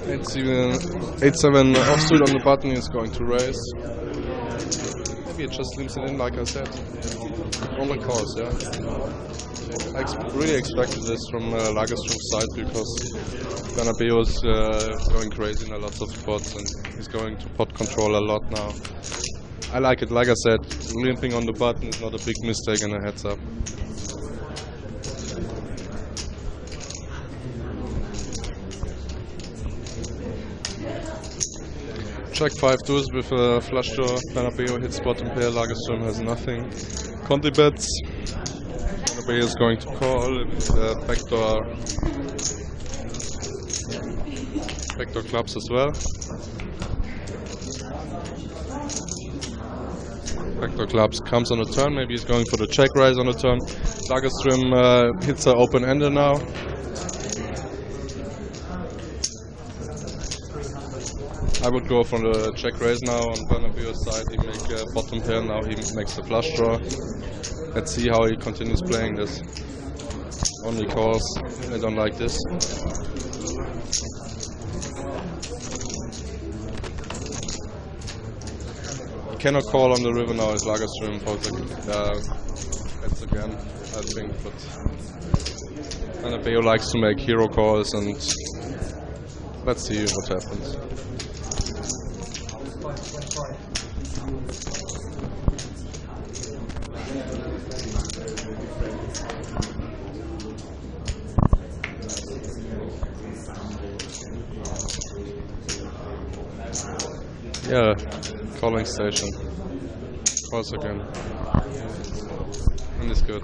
It's even 8-7 offsuit on the button. He's going to raise. Maybe it just leaves it in, like I said. On the course, yeah. I really expected this from Lagerström's side because Bernabeu is going crazy in lots of spots and he's going to pot control a lot now. I like it. Like I said, limping on the button is not a big mistake and a heads up. Check 5 deuce with a flush draw. Bernabeu hits bottom pair. Lagerström has nothing. Conti bets. Bernabeu is going to call. Backdoor clubs as well. Backdoor clubs comes on the turn. Maybe he's going for the check raise on the turn. Lagerström hits an open ender now. I would go for the check raise now on Bernabeu's side. He makes a bottom pair, now he makes the flush draw. Let's see how he continues playing this. Only calls, I don't like this. He cannot call on the river now as Lagerström folds that's again, I think, but Bernabeu likes to make hero calls and let's see what happens. Yeah, calling station. Calls again. And it's good.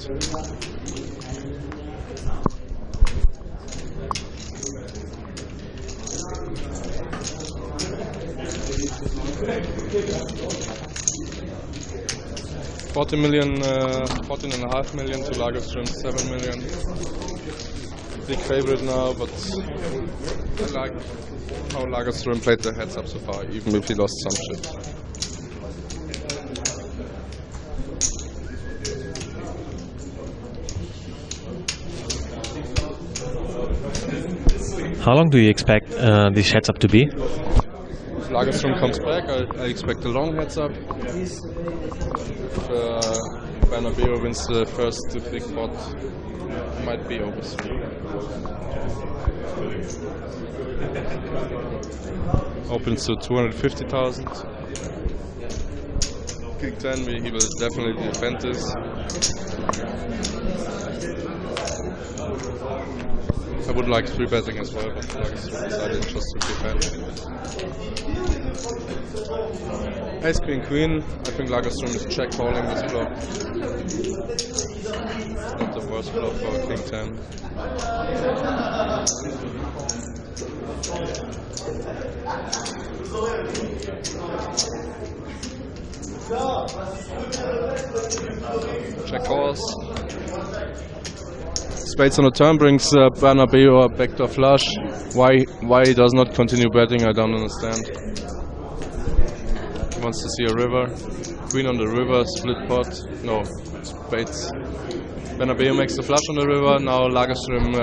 $14.5 million to Lagerström, 7 million. Big favorite now, but I like how Lagerström played the heads up so far, even if he lost some shit. How long do you expect this heads up to be? If Lagerström comes back, I expect a long heads up. If Bernabeu wins the first big pot, it might be over 3. Opens to 250,000. King 10, he will definitely defend this. I would like 3-betting as well, but Lagerström decided just to defend. Ace Queen Queen. I think Lagerström is check calling this flop. Not the worst flop for King 10. Check calls. Spades on the turn brings Bernabeu a backdoor flush. Why he does not continue betting, I don't understand. He wants to see a river. Queen on the river, split pot. No, spades. Bernabeu makes the flush on the river. Now Lagerström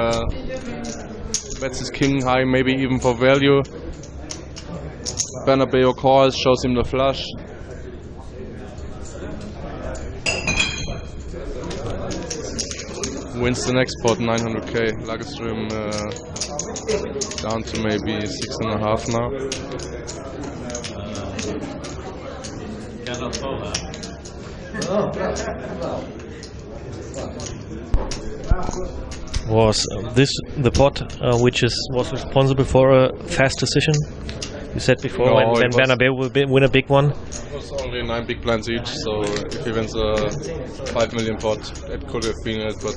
bets his king high, maybe even for value. Bernabeu calls, shows him the flush. Wins the next pot, 900k. Lagerström down to maybe 6.5 now. Was this the pot which was responsible for a fast decision? You said before, no, when Bernabeu will win a big one. It was only 9 big blinds each, so if he wins a 5 million pot, it could have been it, but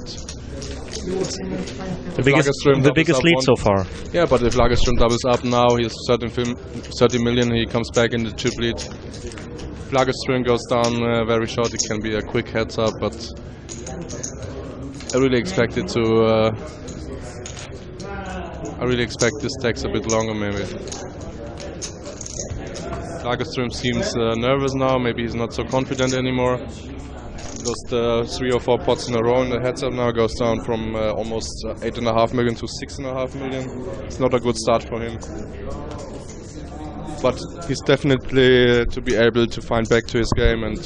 the biggest lead so far. Yeah, but if Lagerström doubles up now, he has 30 million, he comes back in the chip lead. If Lagerström goes down very short, it can be a quick heads up, but I really expect it to. I really expect this takes a bit longer, maybe. Lagerström seems nervous now. Maybe he's not so confident anymore. Lost 3 or 4 pots in a row in the heads up now. Goes down from almost 8.5 million to 6.5 million. It's not a good start for him. But he's definitely to be able to find back to his game and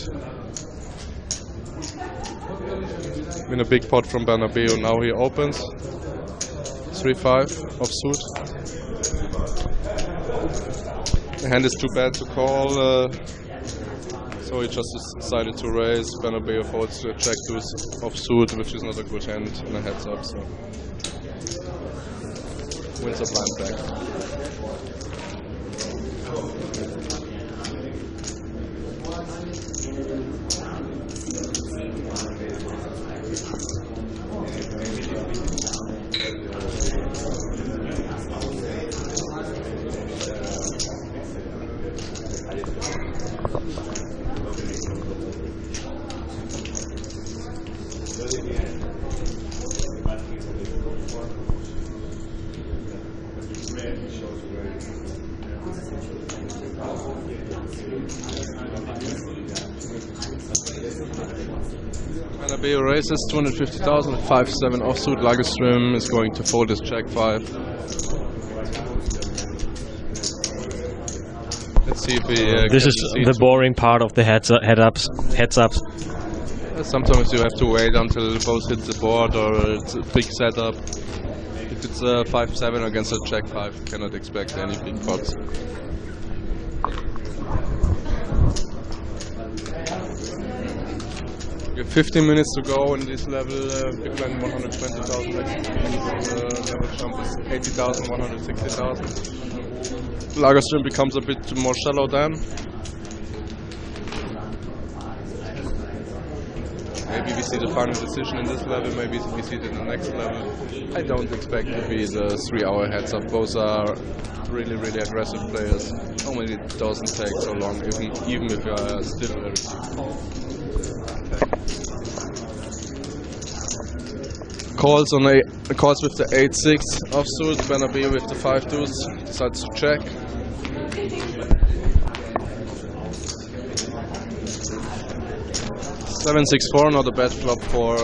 win a big pot from Bernabeu. Now he opens 3-5 offsuit. The hand is too bad to call, so he just decided to raise. Bernabeu folds to a check to his offsuit, which is not a good hand in a heads up. So wins a blind back. Bernabeu raises 250,000 at 5-7 offsuit. Lagerström is going to fold his check 5. Let's see if he. This is the boring part of the heads ups. Sometimes you have to wait until both hit the board or it's a big setup. If it's a 5-7 against a check 5, you cannot expect any big pots. We have 15 minutes to go in this level. Big blind 120,000. Level jump is 80,000, 160,000. Lagerström becomes a bit more shallow then. Maybe we see the final decision in this level, maybe we see it in the next level. I don't expect to be the 3-hour heads up. Both are really, really aggressive players. Normally it doesn't take so long, even if you are still very deep. Calls with the 8-6 offsuit. Bernabeu with the 5 deuce decides to check. Seven 6-4, not a bad flop for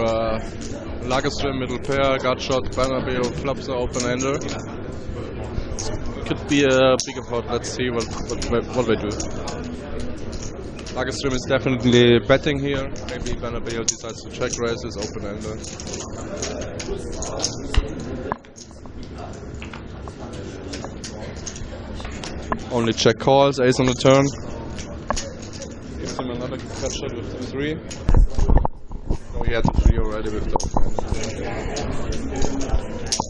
Lagerström. Middle pair, gut shot. Bernabeu flops the open ender. Could be a bigger pot. Let's see what they do. Lagerström is definitely betting here. Maybe Bernabeu decides to check raise his open ender. Only check calls, ace on the turn. Gives him another cut shot with the 3. Oh, he had the 3 already with the.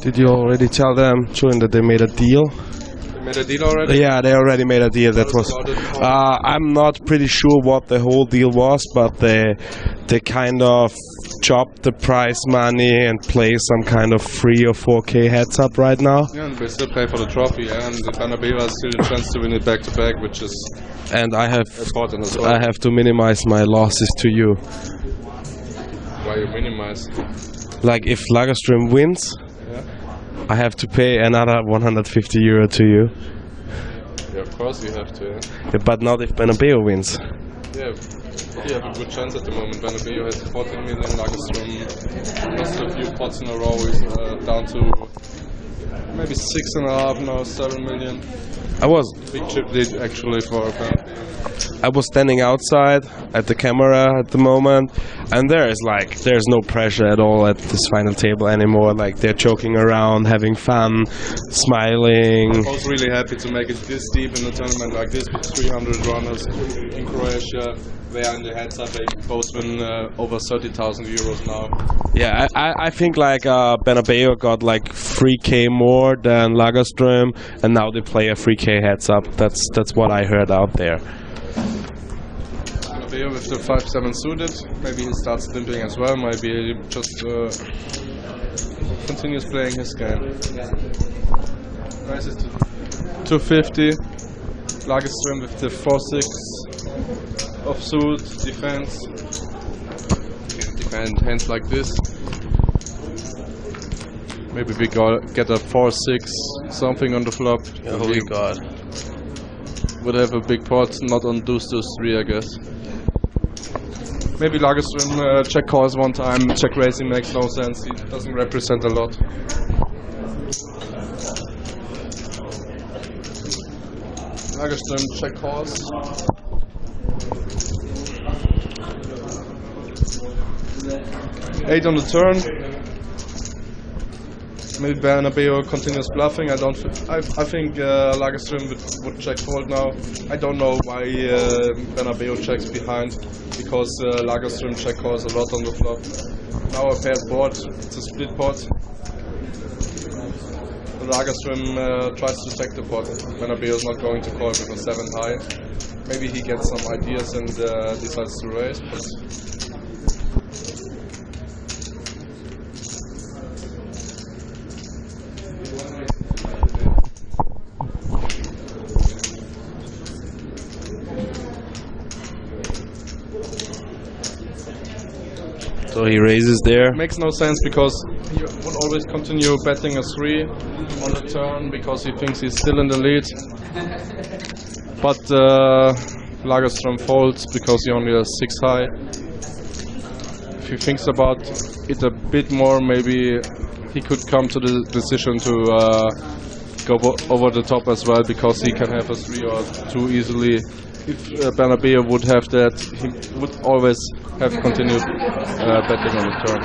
Did you already tell them, Julian, that they made a deal? They made a deal already? Yeah, they already made a deal. That was. I'm not pretty sure what the whole deal was, but they kind of chopped the prize money and play some kind of 3 or 4K heads up right now. Yeah, and they still play for the trophy, and the Bernabeu has still a chance to win it back to back, which is and I have important as well. I have to minimize my losses to you. Why you minimize? Like if Lagerström wins, yeah, I have to pay another 150 euro to you. Yeah, of course you have to. Yeah, but not if Bernabeu wins. Yeah. You have a good chance at the moment. Bernabeu has 14 million. Lagerström lost a few pots in a row. Is down to maybe 6.5 now, 7 million. I was big chip lead actually for Bernabeu. I was standing outside at the camera at the moment, and there's no pressure at all at this final table anymore. Like they're joking around, having fun, smiling. I was really happy to make it this deep in a tournament like this with 300 runners in Croatia. They are in the heads up. They both win over 30,000 euros now. Yeah, I think like Bernabeu got like 3K more than Lagerström, and now they play a 3K heads up. That's what I heard out there. Bernabeu with the 5-7 suited. Maybe he starts limping as well. Maybe he just continues playing his game. Rises to 250. Lagerström with the 4-6 offsuit defense. Defend hands like this. Maybe we get a 4-6 something on the flop. Oh, holy God. would have a big pot, not on deuce 3, I guess. Maybe Lagerström check calls one time, check raising makes no sense, he doesn't represent a lot. Lagerström check calls. Eight on the turn. Maybe Bernabeu continues bluffing. I think Lagerström would check fold now. I don't know why Bernabeu checks behind, because Lagerström check calls a lot on the flop. Now a paired board. It's a split pot. Lagerström tries to stack the pot. Bernabeu is not going to call with a 7 high. Maybe he gets some ideas and decides to raise. But so he raises there. Makes no sense, because he would always continue betting a 3 on the turn because he thinks he's still in the lead. But Lagerström folds because he only has 6 high. If he thinks about it a bit more, maybe he could come to the decision to go over the top as well, because he can have a 3 or 2 easily. If Bernabeu would have that, he would always have continued betting on the turn.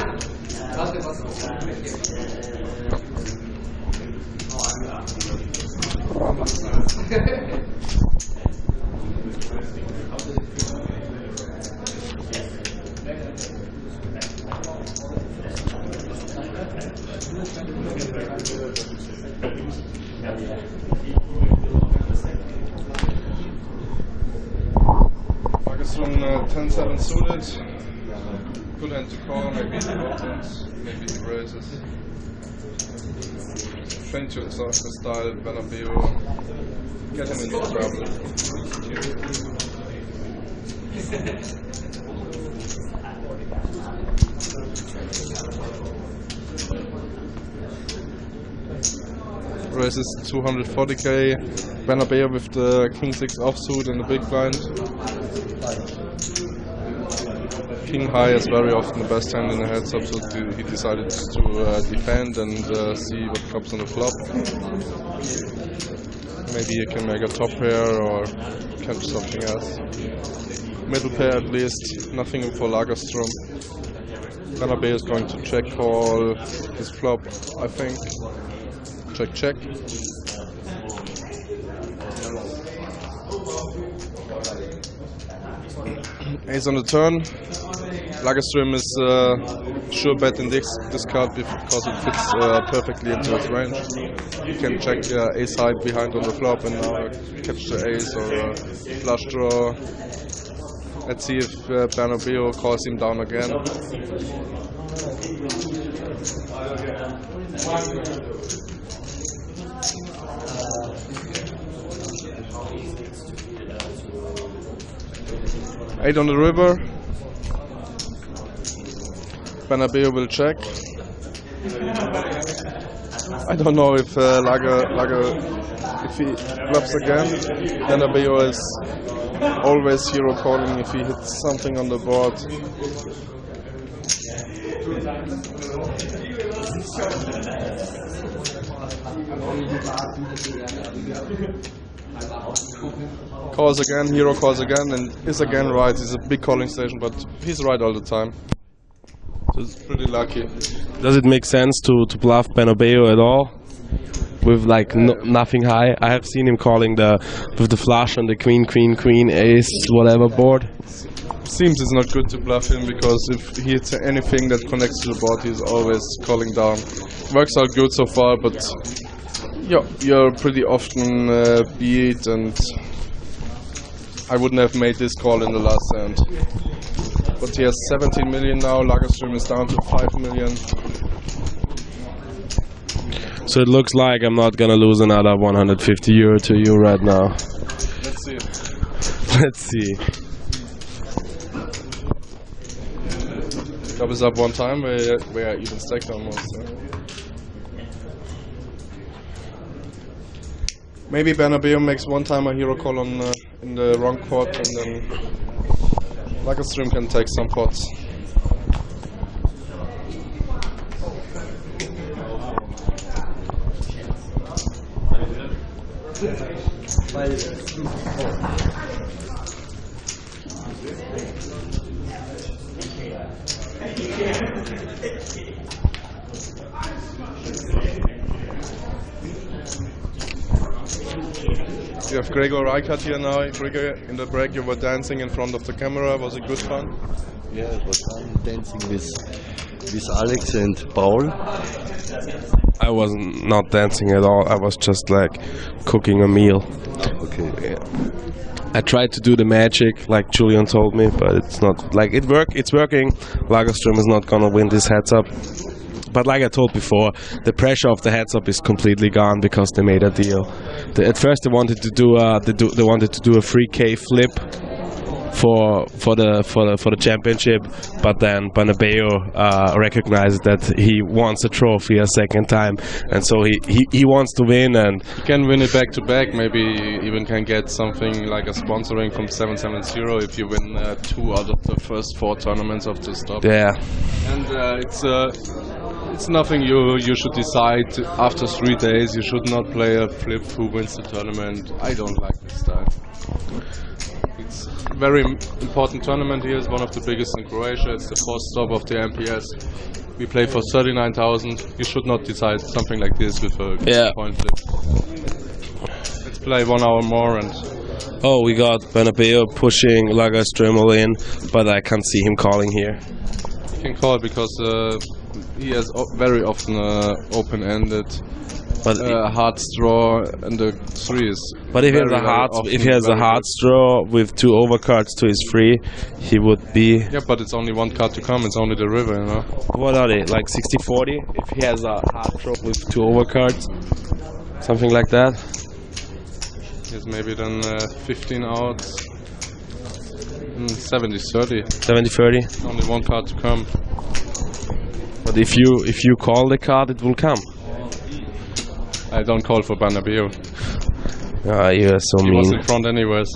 Lagerström 10-7 suited. Good hand to call, maybe he opens, maybe he raises. Trying to exhaust the style, Bernabeu, get him into trouble. Raises 240k, Bernabeu with the King 6 offsuit and the big blind. King high is very often the best hand in the heads up, so he decided to defend and see what comes on the flop. Maybe he can make a top pair or catch something else. Middle pair at least, nothing for Lagerström. Bernabeu is going to check call his flop, I think. Check, check. Ace on the turn. Lagerström is sure betting this card because it fits perfectly into his range. You can check ace high behind on the flop and now catch the ace or a flush draw. Let's see if Bernabeu calls him down again. Eight on the river. Bernabeu will check. I don't know if if he bluffs again. Bernabeu is always hero calling if he hits something on the board. Calls again, hero calls again, and is again right. He's a big calling station, but he's right all the time. So it's pretty lucky. Does it make sense to bluff Bernabeu at all? With like nothing high? I have seen him calling with the flush on the queen, queen, queen, ace, whatever board. Seems it's not good to bluff him, because if he hits anything that connects to the board, he's always calling down. Works out good so far, but you're pretty often beat, and I wouldn't have made this call in the last hand. But he has 17 million now, Lagerström is down to 5 million. So it looks like I'm not gonna lose another 150 euro to you right now. Let's see. Let's see. Doubles up one time, we are even stacked almost. Maybe Bernabeu makes one time a hero call on in the wrong pot, and then MegaStream can take some pots. You have Gregor Reichardt here now. Gregor, in the break you were dancing in front of the camera. Was it good fun? Yeah, it was fun dancing with Alex and Paul. I was not dancing at all. I was just like cooking a meal. Okay. Yeah. I tried to do the magic like Julian told me, but it's not like it's working. MegaStream is not gonna win this heads up. But like I told before, the pressure of the heads up is completely gone because they made a deal. At first they wanted to do a 3K flip for the championship, but then Bernabeu recognized that he wants a trophy a second time, and so he wants to win, and he can win it back to back. Maybe even can get something like a sponsoring from 770 if you win 2 out of the first 4 tournaments of the stop. Yeah, and it's nothing you should decide after 3 days. You should not play a flip who wins the tournament. I don't like this style. It's a very important tournament here. It's one of the biggest in Croatia. It's the 4th stop of the MPS. We play for 39,000. You should not decide something like this with a point flip. Let's play 1 hour more and... Oh, we got Bernabeu pushing MegaStream in, but I can't see him calling here. You can call because he has very often open-ended hard straw, and the 3 is. But if he has a hard straw with 2 overcards to his 3, he would be. Yeah, but it's only 1 card to come. It's only the river, you know. What are they? Like 60-40? If he has a hard straw with 2 overcards, something like that. Yes, maybe then 15 outs. 70-30. 70-30. Only 1 card to come. But if you call the card, it will come. I don't call for Bernabeu. Ah, you are so mean. He was in front anyways.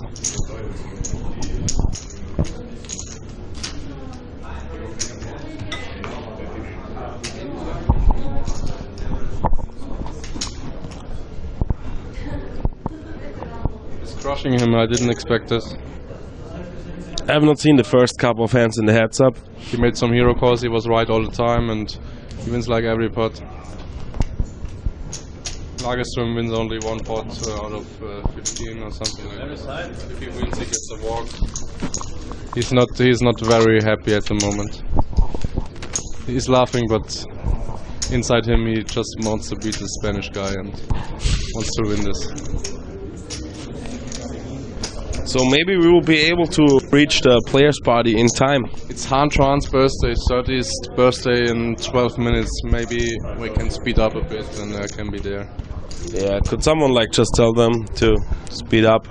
He's crushing him. I didn't expect this. I have not seen the first couple of hands in the heads up. He made some hero calls. He was right all the time, and he wins like every pot. MegaStream wins only 1 pot out of 15 or something like that. If he wins, he gets a walk. He's not very happy at the moment. He's laughing, but inside him he just wants to beat the Spanish guy and wants to win this. So maybe we will be able to reach the players' party in time. It's Han Tran's birthday, 30th birthday in 12 minutes. Maybe we can speed up a bit and I can be there. Yeah, could someone like just tell them to speed up?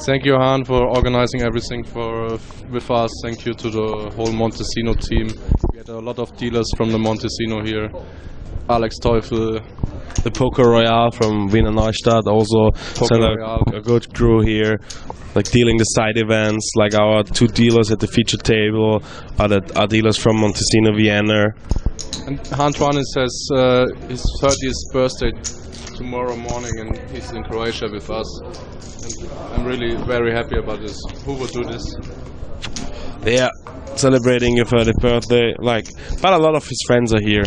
Thank you, Han, for organizing everything with us. Thank you to the whole Montesino team. We had a lot of dealers from the Montesino here. Alex Teufel. The Poker Royale from Wiener Neustadt also sent a good crew here, like dealing the side events, like our 2 dealers at the feature table are dealers from Montesino Vienna. And Han Tran has his 30th birthday tomorrow morning and he's in Croatia with us. And I'm really very happy about this. Who would do this? Yeah, celebrating your 30th birthday, but a lot of his friends are here,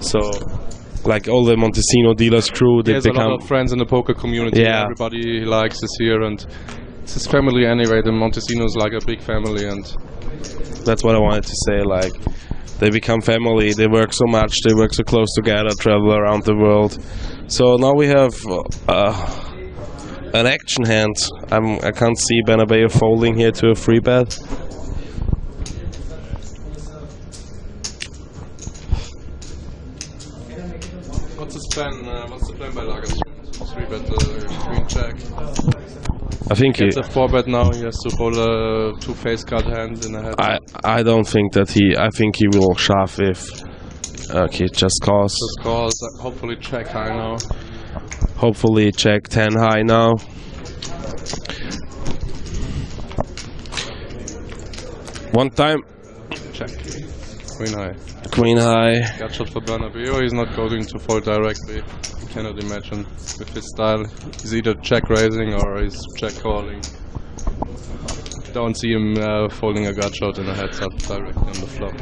so like all the Montesino dealers crew. He has a lot of friends in the poker community. Yeah. Everybody he likes is here, and it's his family anyway. The Montesino is like a big family, and that's what I wanted to say. Like, they become family. They work so much. They work so close together. Travel around the world. So now we have an action hand. I can't see Bernabeu folding here to a free bet. What's the plan by MegaStream? 3-bet queen check. I think it's a 4-bet now. He has to hold a 2 face card hand in the head. I don't think that I think he will shove if. Okay, just calls. Just calls. Hopefully check high now. Hopefully check 10 high now. One time. Check. Queen high. Queen high. Gut shot for Bernabeu. He's not going to fold directly. You cannot imagine with his style. He's either check raising or he's check calling. Don't see him folding a gut shot in a heads up directly on the flop.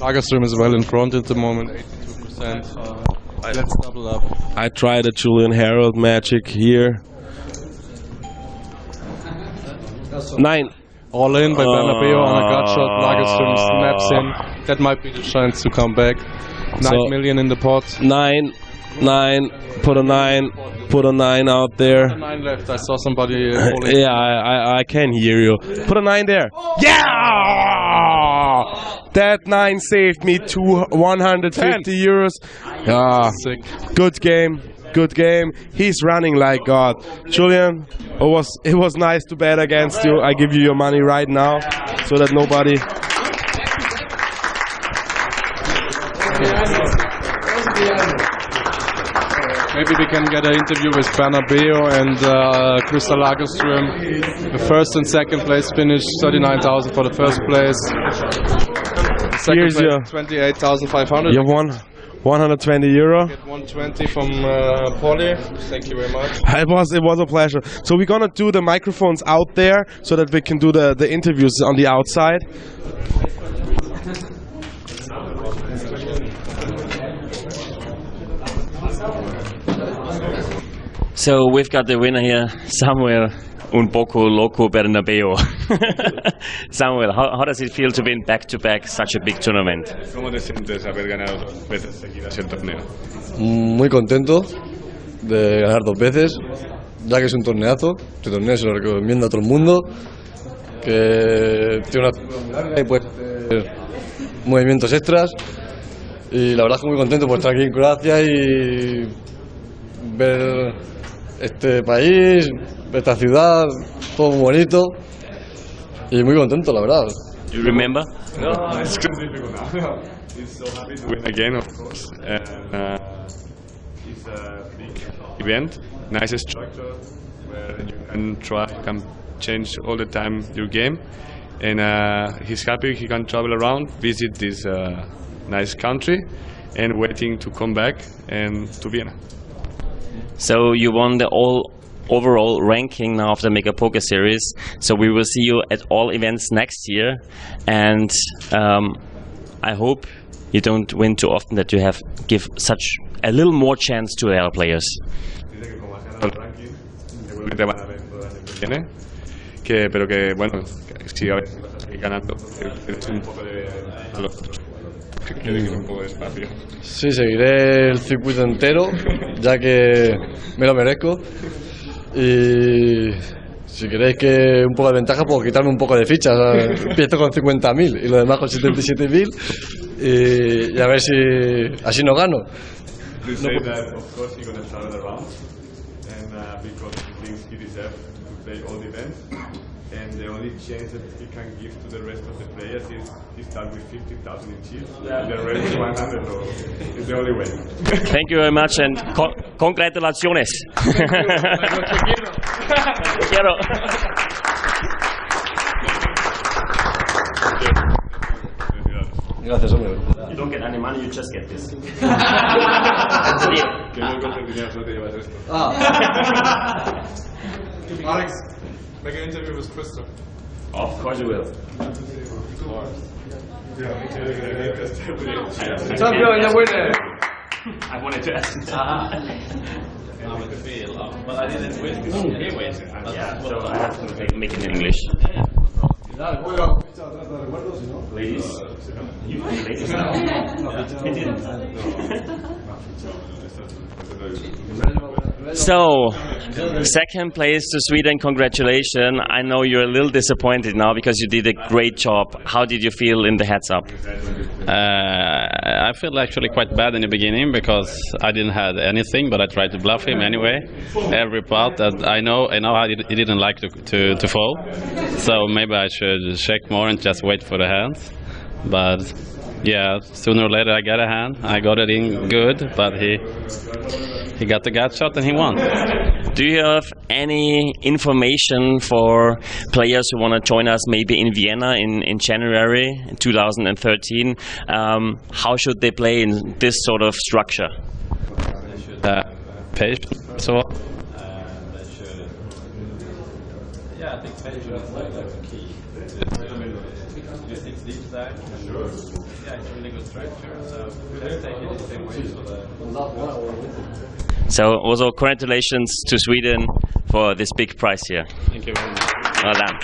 Lagerström is well in front at the moment, 82%. Let's double up. I tried a Julian Harold magic here. 9. All in by Bernabeu on a gut shot. Lagerström snaps in. That might be the chance to come back. 9 million in the pot. 9. Put a 9. Put a 9 out there. 9 left. I saw somebody holding. Yeah, I can hear you. Put a 9 there. Yeah! That 9 saved me 150 euros. Ah, Sick. good game. Good game. He's running like God. Julian, it was nice to bet against you. I give you your money right now, so that nobody. Maybe we can get an interview with Bernabeu and Crystal Lagerström. The first and second place finished 39,000 for the first place. Second Here's place, your 28,500. You won 120 euro. Get 120 from Polly. Thank you very much. It was a pleasure. So we're gonna do the microphones out there so that we can do the interviews on the outside. So we've got the winner here, Samuel un poco loco Bernabeu. Samuel, how does it feel to win back-to-back such a big tournament? ¿Cómo te sientes haber ganado 2 veces seguidas el torneo? Muy contento de ganar 2 veces, ya que es un torneazo. Este torneo se lo recomiendo a todo el mundo, que tiene una y puede hacer movimientos extras. Y la verdad es que muy contento por estar aquí en Croacia y ver este país, esta ciudad, todo muy bonito y muy contento, la verdad. Do you remember? No, it's difficult now. He's so happy to win again, of course. And it's a big event, nice structure where you can change all the time your game. And he's happy he can travel around, visit this nice country, and waiting to come back and to Vienna. So you won the overall ranking now of the MegaPokerSeries. So we will see you at all events next year, and I hope you don't win too often, that you have give such a little more chance to the other players. Dice que como has ganado el ranking, seguramente van a ver todo el año que viene. Pero que bueno, siga ganando. Tienes un poco de que dejes un poco de espacio. Sí, seguiré el circuito entero, ya que me lo merezco. Y si queréis que un poco de ventaja, puedo quitarme un poco de fichas. Empiezo con 50.000 y lo demás con 77.000. Y a ver si así no gano. They say that of course he's gonna travel around, and because he thinks he deserves to play all the events, and the only chance that he can give to the rest of the players is he starts with 50,000 in chips, and the rest 100. So it's the only way. Thank you very much, and congratulaciones. Quiero. Gracias, hombre. You don't get any money, you just get this. Que no encuentres dinero, solo te llevas esto. Alex, make an interview with Crystal. Of course you will. Champion, you winner! I wanted to ask. Well, I didn't win. He wins. Yeah, so I have to make it in English. Ladies, you can ladies now. I didn't. So, second place to Sweden, congratulations. I know you're a little disappointed now because you did a great job. How did you feel in the heads up? I feel actually quite bad in the beginning because I didn't have anything, but I tried to bluff him anyway. Every pot that I know how he didn't like to fold. So maybe I should check more and just wait for the hands. But yeah, sooner or later I got a hand. I got it in good, but he got the gut shot and he won. Do you have any information for players who want to join us maybe in Vienna in January 2013? How should they play in this sort of structure? Patience, so yeah, I think patience is like the key. You stick deep back. Yeah, it's really good structure. So let's take it the same way. So also congratulations to Sweden for this big prize here. Thank you very much. Well done.